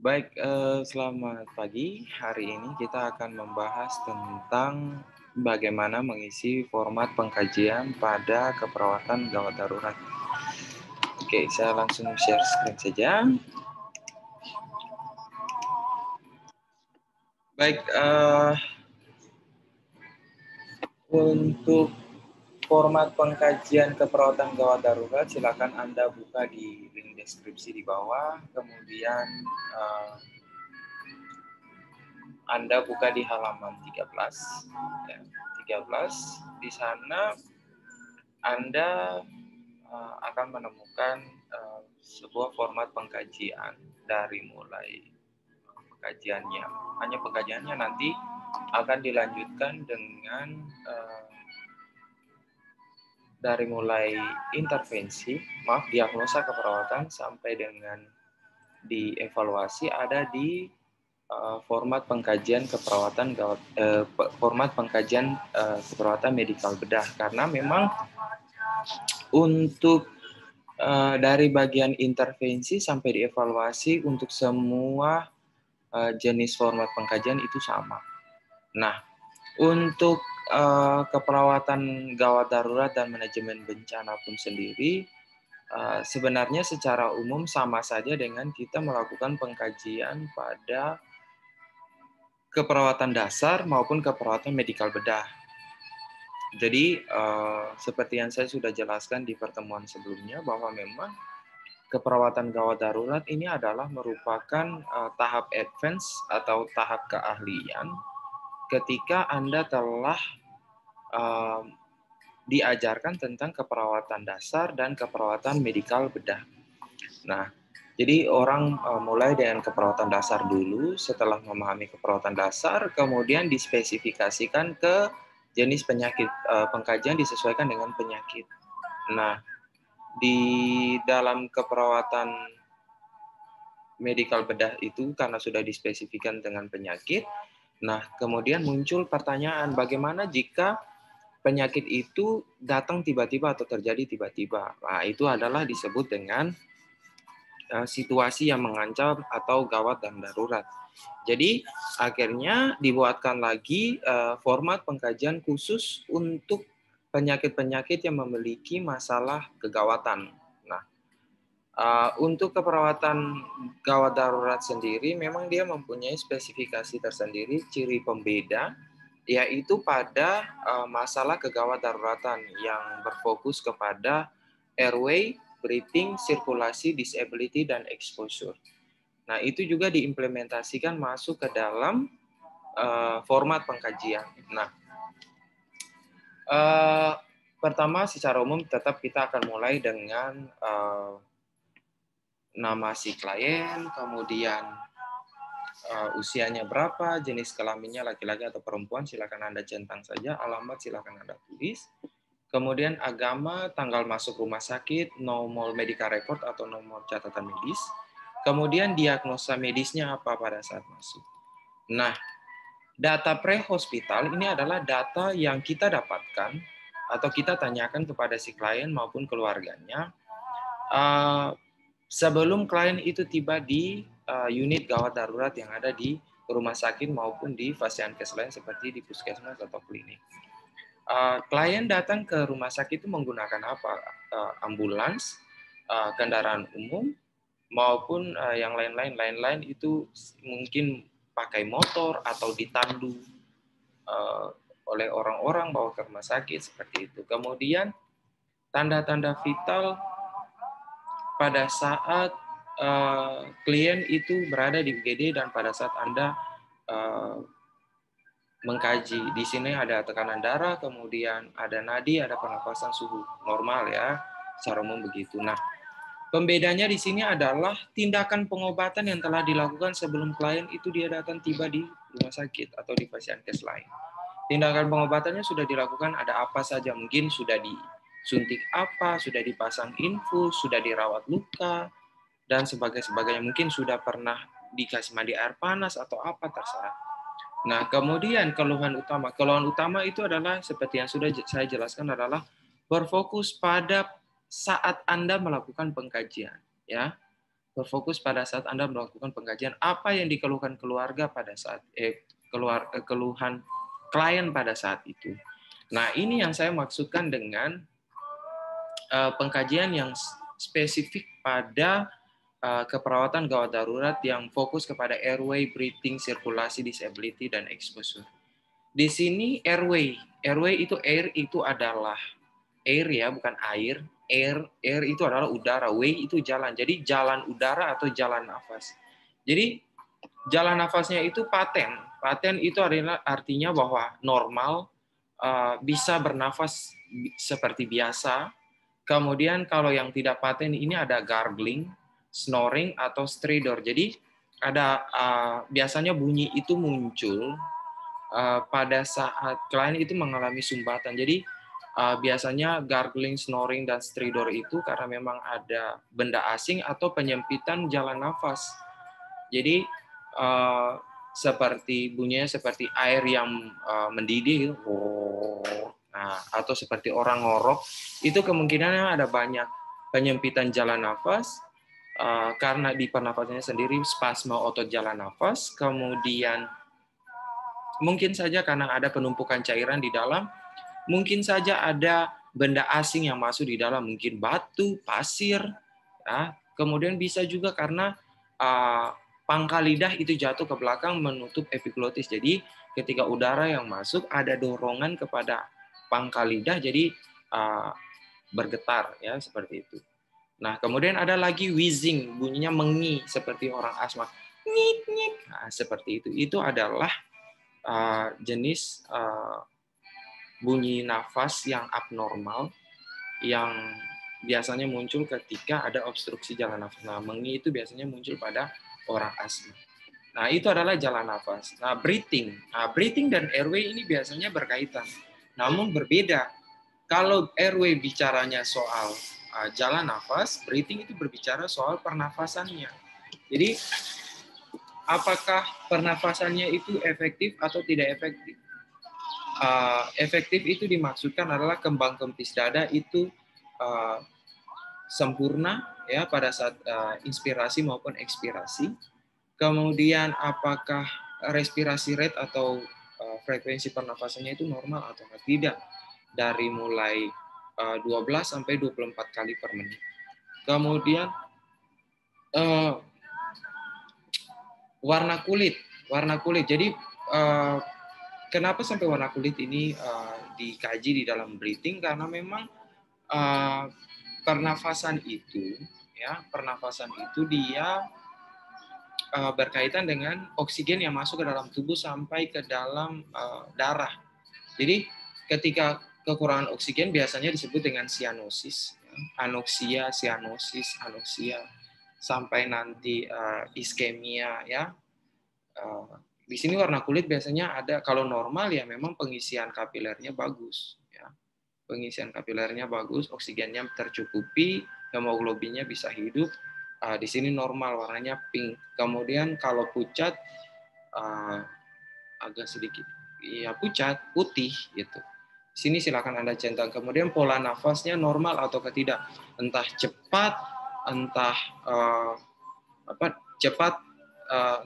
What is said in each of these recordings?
Baik, selamat pagi. Hari ini kita akan membahas tentang bagaimana mengisi format pengkajian pada keperawatan gawat darurat. Oke, saya langsung share screen saja. Baik, untuk format pengkajian keperawatan gawat darurat, silakan Anda buka di link deskripsi di bawah. Kemudian Anda buka di halaman 13. Ya, 13. Di sana Anda akan menemukan sebuah format pengkajian dari mulai pengkajiannya. Hanya pengkajiannya nanti akan dilanjutkan dengan dari mulai intervensi, diagnosa keperawatan sampai dengan dievaluasi ada di format pengkajian keperawatan format pengkajian keperawatan medikal bedah, karena memang untuk dari bagian intervensi sampai dievaluasi untuk semua jenis format pengkajian itu sama. Nah, untuk keperawatan gawat darurat dan manajemen bencana pun sendiri sebenarnya secara umum sama saja dengan kita melakukan pengkajian pada keperawatan dasar maupun keperawatan medikal bedah. Jadi seperti yang saya sudah jelaskan di pertemuan sebelumnya, bahwa memang keperawatan gawat darurat ini adalah merupakan tahap advance atau tahap keahlian ketika Anda telah diajarkan tentang keperawatan dasar dan keperawatan medikal bedah. Nah, jadi orang mulai dengan keperawatan dasar dulu, setelah memahami keperawatan dasar, kemudian dispesifikasikan ke jenis penyakit, pengkajian disesuaikan dengan penyakit. Nah, di dalam keperawatan medikal bedah itu karena sudah dispesifikasikan dengan penyakit, nah kemudian muncul pertanyaan, bagaimana jika penyakit itu datang tiba-tiba atau terjadi tiba-tiba? Nah, itu adalah disebut dengan situasi yang mengancam atau gawat dan darurat. Jadi akhirnya dibuatkan lagi format pengkajian khusus untuk penyakit-penyakit yang memiliki masalah kegawatan. Nah, untuk keperawatan gawat darurat sendiri memang dia mempunyai spesifikasi tersendiri, ciri pembeda, yaitu pada masalah kegawat daruratan yang berfokus kepada airway, breathing, sirkulasi, disability, dan exposure. Nah, itu juga diimplementasikan masuk ke dalam format pengkajian. Nah, pertama secara umum tetap kita akan mulai dengan nama si klien, kemudian usianya berapa, jenis kelaminnya laki-laki atau perempuan, silakan Anda centang saja, alamat silakan Anda tulis. Kemudian agama, tanggal masuk rumah sakit, nomor medical record atau nomor catatan medis. Kemudian diagnosa medisnya apa pada saat masuk. Nah, data pre-hospital ini adalah data yang kita dapatkan atau kita tanyakan kepada si klien maupun keluarganya sebelum klien itu tiba di unit gawat darurat yang ada di rumah sakit maupun di fasilitas lain seperti di puskesmas atau klinik. Klien datang ke rumah sakit itu menggunakan apa? Ambulans, kendaraan umum, maupun yang lain-lain itu mungkin pakai motor atau ditandu oleh orang-orang bawa ke rumah sakit seperti itu. Kemudian tanda-tanda vital pada saat klien itu berada di UGD dan pada saat Anda mengkaji. Di sini ada tekanan darah, kemudian ada nadi, ada pernapasan, suhu normal ya, secara umum begitu. Nah, pembedanya di sini adalah tindakan pengobatan yang telah dilakukan sebelum klien itu dia datang tiba di rumah sakit atau di fasilitas lain. Tindakan pengobatannya sudah dilakukan, ada apa saja, mungkin sudah disuntik apa, sudah dipasang infus, sudah dirawat luka, dan sebagainya. Mungkin sudah pernah dikasih mandi air panas atau apa, terserah. Nah, kemudian keluhan utama itu adalah seperti yang sudah saya jelaskan, adalah berfokus pada saat Anda melakukan pengkajian, ya. berfokus pada saat Anda melakukan pengkajian apa yang dikeluhkan keluarga pada saat keluhan klien pada saat itu. Nah, ini yang saya maksudkan dengan pengkajian yang spesifik pada keperawatan gawat darurat yang fokus kepada airway, breathing, sirkulasi, disability, dan exposure. Di sini airway itu air itu adalah air ya, bukan air. Air itu adalah udara, way itu jalan. Jadi jalan udara atau jalan nafas. Jadi jalan nafasnya itu paten. Paten itu adalah artinya bahwa normal, bisa bernafas seperti biasa. Kemudian kalau yang tidak paten ini ada gargling, snoring, atau stridor. Jadi ada biasanya bunyi itu muncul pada saat klien itu mengalami sumbatan. Jadi biasanya gargling, snoring, dan stridor itu karena memang ada benda asing atau penyempitan jalan nafas. Jadi seperti bunyinya seperti air yang mendidih gitu. Nah, atau seperti orang ngorok, itu kemungkinannya ada banyak penyempitan jalan nafas karena di pernafasannya sendiri spasme otot jalan nafas, kemudian mungkin saja karena ada penumpukan cairan di dalam, mungkin saja ada benda asing yang masuk di dalam, mungkin batu, pasir, ya. Kemudian bisa juga karena pangkal lidah itu jatuh ke belakang menutup epiglotis. Jadi ketika udara yang masuk ada dorongan kepada pangkal lidah, jadi bergetar ya seperti itu. Nah, kemudian ada lagi wheezing, bunyinya mengi seperti orang asma. Nyik, nyik. Nah, seperti itu. Itu adalah jenis bunyi nafas yang abnormal yang biasanya muncul ketika ada obstruksi jalan nafas. Nah, mengi itu biasanya muncul pada orang asma. Nah, itu adalah jalan nafas. Nah, breathing. Nah, breathing dan airway ini biasanya berkaitan, namun berbeda. Kalau airway bicaranya soal jalan nafas, breathing itu berbicara soal pernafasannya. Jadi, apakah pernafasannya itu efektif atau tidak efektif? Efektif itu dimaksudkan adalah kembang kempis dada itu sempurna ya pada saat inspirasi maupun ekspirasi. Kemudian apakah respirasi rate atau frekuensi pernafasannya itu normal atau tidak dari mulai 12 sampai 24 kali per menit. Kemudian warna kulit. Jadi kenapa sampai warna kulit ini dikaji di dalam breathing? Karena memang pernafasan itu dia berkaitan dengan oksigen yang masuk ke dalam tubuh sampai ke dalam darah. Jadi ketika kekurangan oksigen biasanya disebut dengan sianosis, anoksia, sianosis, anoksia, sampai nanti iskemia ya. Di sini warna kulit biasanya ada, kalau normal ya memang pengisian kapilernya bagus ya. Pengisian kapilernya bagus, oksigennya tercukupi, hemoglobinnya bisa hidup. Di sini normal, warnanya pink. Kemudian kalau pucat agak sedikit ya pucat, putih gitu. Di sini silakan Anda centang. Kemudian pola nafasnya normal atau tidak, entah cepat, entah cepat,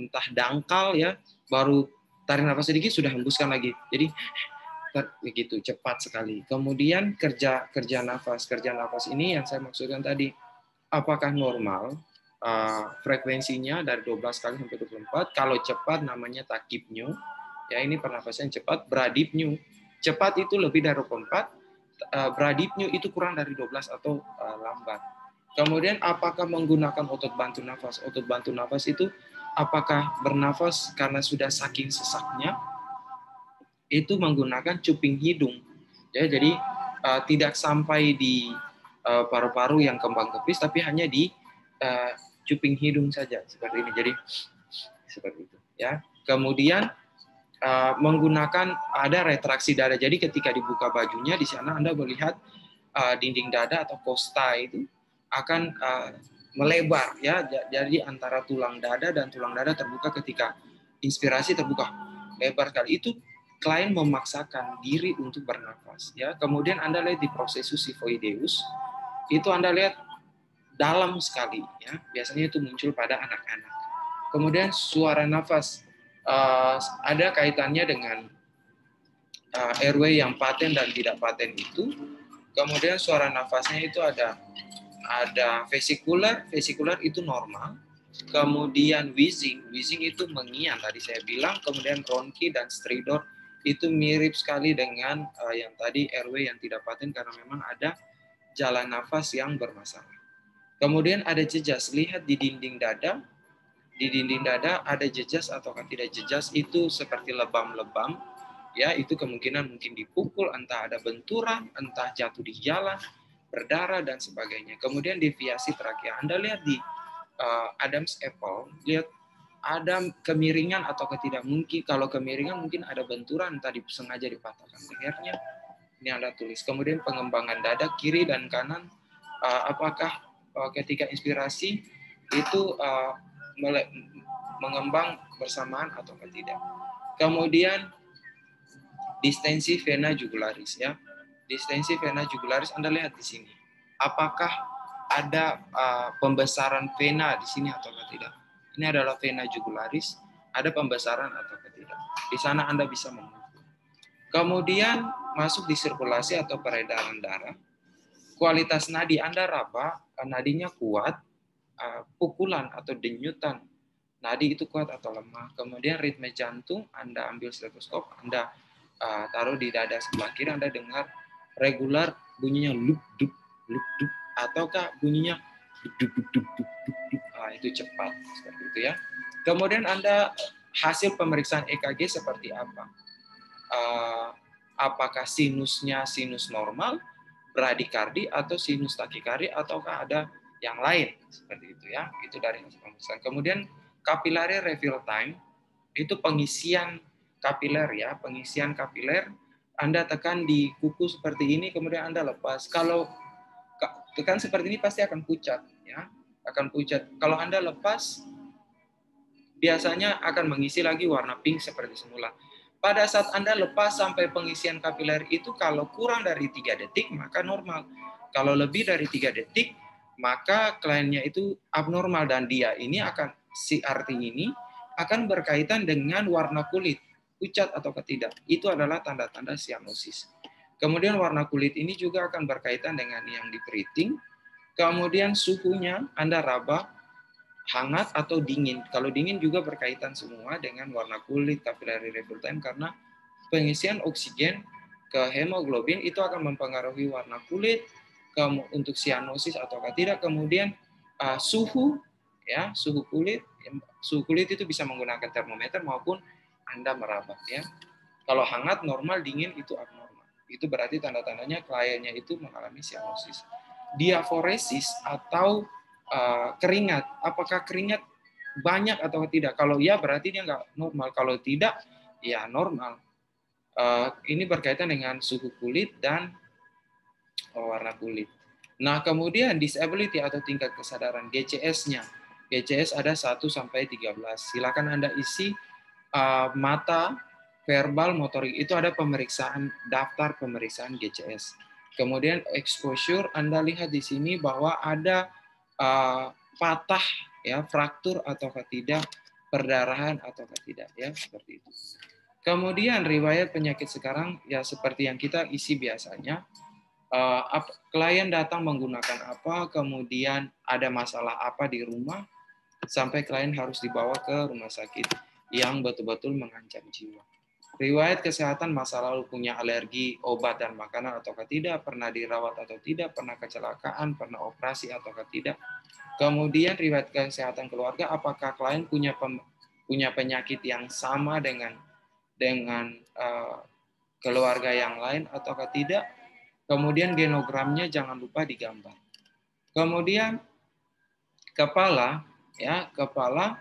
entah dangkal ya, baru tarik nafas sedikit sudah hembuskan lagi. Jadi begitu cepat sekali. Kemudian kerja nafas ini yang saya maksudkan tadi, apakah normal frekuensinya dari 12 kali sampai 24. Kalau cepat namanya takipnyo ya, ini pernafasan cepat. Bradipnyo, cepat itu lebih dari 24, bradipnyo itu kurang dari 12 atau lambat. Kemudian apakah menggunakan otot bantu nafas? Otot bantu nafas itu apakah bernafas karena sudah saking sesaknya, itu menggunakan cuping hidung. Ya, jadi tidak sampai di paru-paru yang kembang kempis, tapi hanya di cuping hidung saja seperti ini. Jadi seperti itu. Ya. Kemudian menggunakan ada retraksi dada. Jadi ketika dibuka bajunya di sana Anda melihat dinding dada atau kosta itu akan melebar ya. Jadi antara tulang dada dan tulang dada terbuka ketika inspirasi terbuka lebar sekali. Itu klien memaksakan diri untuk bernafas ya. Kemudian Anda lihat di prosesus sifoideus itu Anda lihat dalam sekali, ya. Biasanya itu muncul pada anak-anak. Kemudian suara nafas ada kaitannya dengan airway yang paten dan tidak paten itu. Kemudian suara nafasnya itu ada vesikular, vesikular itu normal. Kemudian wheezing itu mengiang tadi saya bilang. Kemudian bronki dan stridor itu mirip sekali dengan yang tadi airway yang tidak paten karena memang ada jalan nafas yang bermasalah. Kemudian ada jejas, lihat di dinding dada. Di dinding dada ada jejas ataukah tidak jejas, itu seperti lebam-lebam. Ya, itu kemungkinan mungkin dipukul, entah ada benturan, entah jatuh di jalan, berdarah dan sebagainya. Kemudian deviasi trakea. Anda lihat di Adam's apple, lihat ada kemiringan atau tidak. Mungkin kalau kemiringan mungkin ada benturan, entah sengaja dipatahkan lehernya. Ini Anda tulis. Kemudian pengembangan dada kiri dan kanan, apakah ketika inspirasi itu mengembang bersamaan atau tidak. Kemudian distensi vena jugularis, ya. Distensi vena jugularis Anda lihat di sini. Apakah ada pembesaran vena di sini atau tidak? Ini adalah vena jugularis, ada pembesaran atau tidak. Di sana Anda bisa mengukur. Kemudian masuk di sirkulasi atau peredaran darah. Kualitas nadi Anda raba, nadinya kuat, pukulan atau denyutan nadi itu kuat atau lemah. Kemudian ritme jantung, Anda ambil stetoskop, Anda taruh di dada sebelah kiri, Anda dengar regular bunyinya lup dup, ataukah bunyinya dup dup dup dup dup dup. Itu cepat seperti itu, ya. Kemudian Anda hasil pemeriksaan EKG seperti apa? Apakah sinusnya sinus normal, bradikardi atau sinus takikardi, ataukah ada yang lain seperti itu, ya. Itu dari hasil pemeriksaan. Kemudian capillary refill time itu pengisian kapiler, ya, pengisian kapiler. Anda tekan di kuku seperti ini, kemudian Anda lepas. Kalau tekan seperti ini pasti akan pucat, ya, akan pucat. Kalau Anda lepas, biasanya akan mengisi lagi warna pink seperti semula. Pada saat Anda lepas sampai pengisian kapiler itu, kalau kurang dari 3 detik, maka normal. Kalau lebih dari 3 detik, maka kliennya itu abnormal, dan dia ini akan, si arti ini akan berkaitan dengan warna kulit, pucat atau tidak. Itu adalah tanda-tanda sianosis. Kemudian warna kulit ini juga akan berkaitan dengan yang diperiting. Kemudian suhunya Anda raba, hangat atau dingin. Kalau dingin juga berkaitan semua dengan warna kulit, capillary refill time, karena pengisian oksigen ke hemoglobin itu akan mempengaruhi warna kulit, untuk sianosis atau tidak. Kemudian suhu, ya, suhu kulit itu bisa menggunakan termometer maupun Anda meraba, ya. Kalau hangat normal, dingin itu abnormal. Itu berarti tanda-tandanya kliennya itu mengalami sianosis. Diaforesis atau keringat, apakah keringat banyak atau tidak? Kalau ya berarti dia nggak normal, kalau tidak ya normal. Ini berkaitan dengan suhu kulit dan warna kulit. Nah, kemudian disability atau tingkat kesadaran, GCS-nya. GCS ada 1 sampai 13. Silakan Anda isi mata, verbal, motorik. Itu ada pemeriksaan, daftar pemeriksaan GCS. Kemudian exposure, Anda lihat di sini bahwa ada patah, ya, fraktur atau tidak, perdarahan atau tidak, ya, seperti itu. Kemudian riwayat penyakit sekarang, ya seperti yang kita isi biasanya. Klien datang menggunakan apa, kemudian ada masalah apa di rumah, sampai klien harus dibawa ke rumah sakit yang betul-betul mengancam jiwa. Riwayat kesehatan masa lalu, punya alergi obat dan makanan atau tidak, pernah dirawat atau tidak, pernah kecelakaan, pernah operasi atau tidak. Kemudian riwayat kesehatan keluarga, apakah klien punya penyakit yang sama dengan keluarga yang lain atau tidak. Kemudian genogramnya jangan lupa digambar. Kemudian kepala, ya, kepala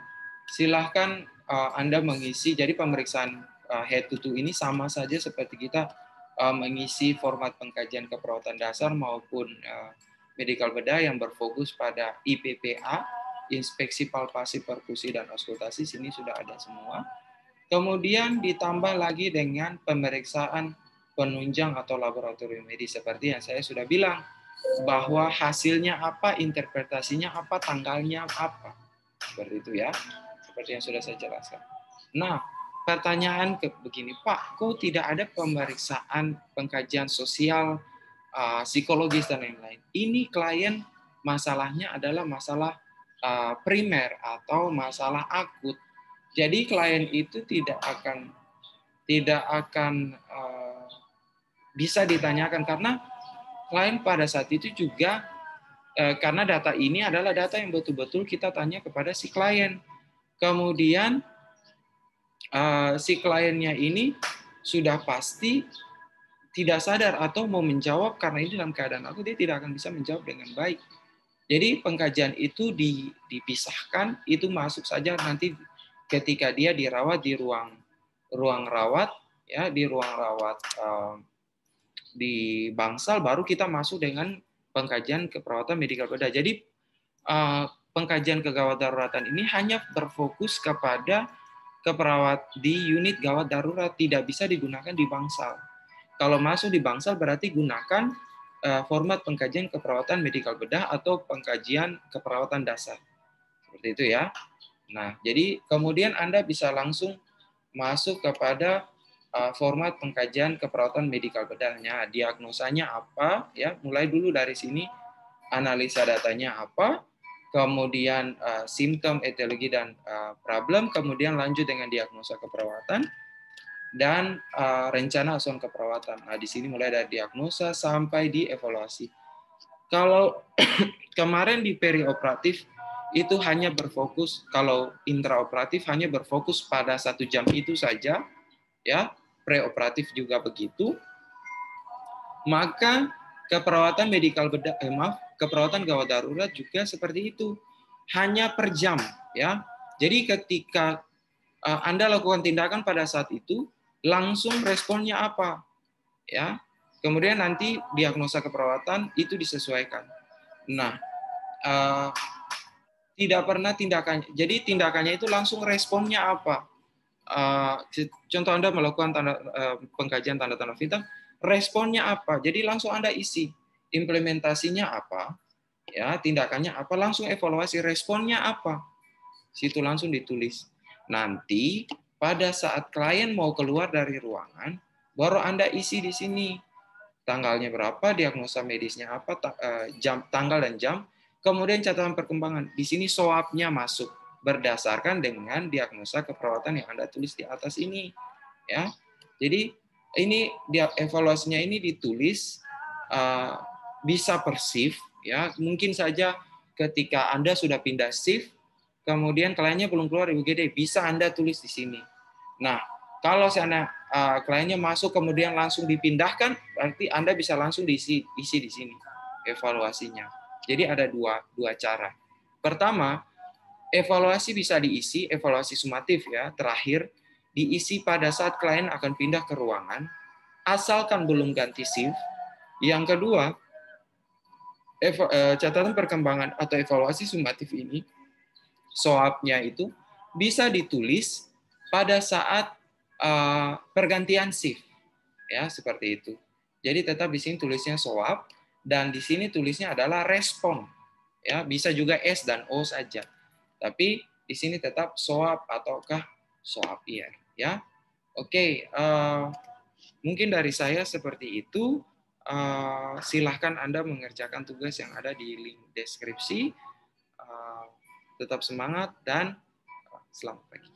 silahkan Anda mengisi. Jadi pemeriksaan head to toe ini sama saja seperti kita mengisi format pengkajian keperawatan dasar maupun medical bedah yang berfokus pada IPPA, inspeksi palpasi, perkusi, dan auskultasi. Sini sudah ada semua. Kemudian ditambah lagi dengan pemeriksaan penunjang atau laboratorium medis seperti yang saya sudah bilang. bahwa hasilnya apa, interpretasinya apa, tanggalnya apa. Seperti itu ya, seperti yang sudah saya jelaskan. Nah, pertanyaan begini, Pak, kok tidak ada pemeriksaan pengkajian sosial, psikologis, dan lain-lain? Ini klien masalahnya adalah masalah primer atau masalah akut. Jadi klien itu tidak akan bisa ditanyakan karena klien pada saat itu juga karena data ini adalah data yang betul-betul kita tanya kepada si klien. Kemudian si kliennya ini sudah pasti tidak sadar atau mau menjawab karena ini dalam keadaan aku, dia tidak akan bisa menjawab dengan baik. Jadi pengkajian itu dipisahkan, itu masuk saja nanti ketika dia dirawat di ruang rawat, ya di ruang rawat di Bangsal, baru kita masuk dengan pengkajian keperawatan medikal bedah. Jadi pengkajian kegawat daruratan ini hanya berfokus kepada keperawat di unit gawat darurat, tidak bisa digunakan di Bangsal. Kalau masuk di Bangsal berarti gunakan format pengkajian keperawatan medikal bedah atau pengkajian keperawatan dasar. Seperti itu ya. Nah, jadi kemudian Anda bisa langsung masuk kepada format pengkajian keperawatan medikal bedahnya. Diagnosanya apa? Ya, mulai dulu dari sini, analisa datanya apa, kemudian simptom, etiologi, dan problem, kemudian lanjut dengan diagnosa keperawatan, dan rencana asuhan keperawatan. Nah, di sini mulai dari diagnosa sampai di evaluasi. Kalau kemarin di perioperatif itu hanya berfokus, kalau intraoperatif hanya berfokus pada 1 jam itu saja, ya, preoperatif juga begitu, maka keperawatan medikal bedah, keperawatan gawat darurat juga seperti itu, hanya per jam, ya. Jadi ketika Anda lakukan tindakan pada saat itu, langsung responnya apa, ya. Kemudian nanti diagnosa keperawatan itu disesuaikan. Nah, tidak pernah tindakan, jadi tindakannya itu langsung responnya apa. Contoh Anda melakukan pengkajian tanda-tanda vital, responnya apa? Jadi langsung Anda isi implementasinya apa, ya tindakannya apa, langsung evaluasi responnya apa, situ langsung ditulis. Nanti pada saat klien mau keluar dari ruangan, baru Anda isi di sini tanggalnya berapa, diagnosa medisnya apa, jam, tanggal dan jam, kemudian catatan perkembangan. Di sini swab-nya masuk berdasarkan dengan diagnosa keperawatan yang Anda tulis di atas ini, ya. Jadi ini evaluasinya ini ditulis bisa per shift, ya. Mungkin saja ketika Anda sudah pindah shift, kemudian kliennya belum keluar di UGD, bisa Anda tulis di sini. Nah, kalau seandainya kliennya masuk kemudian langsung dipindahkan, berarti Anda bisa langsung diisi di sini evaluasinya. Jadi ada dua cara. Pertama, evaluasi bisa diisi, evaluasi sumatif ya, terakhir diisi pada saat klien akan pindah ke ruangan, asalkan belum ganti shift. Yang kedua, catatan perkembangan atau evaluasi sumatif ini, SOAP-nya itu bisa ditulis pada saat pergantian shift, ya seperti itu. Jadi tetap di sini tulisnya SOAP dan di sini tulisnya adalah respon, ya bisa juga S dan O saja. Tapi di sini tetap SOAP ataukah SOAP IR, ya. Oke, mungkin dari saya seperti itu. Silahkan Anda mengerjakan tugas yang ada di link deskripsi. Tetap semangat dan selamat pagi.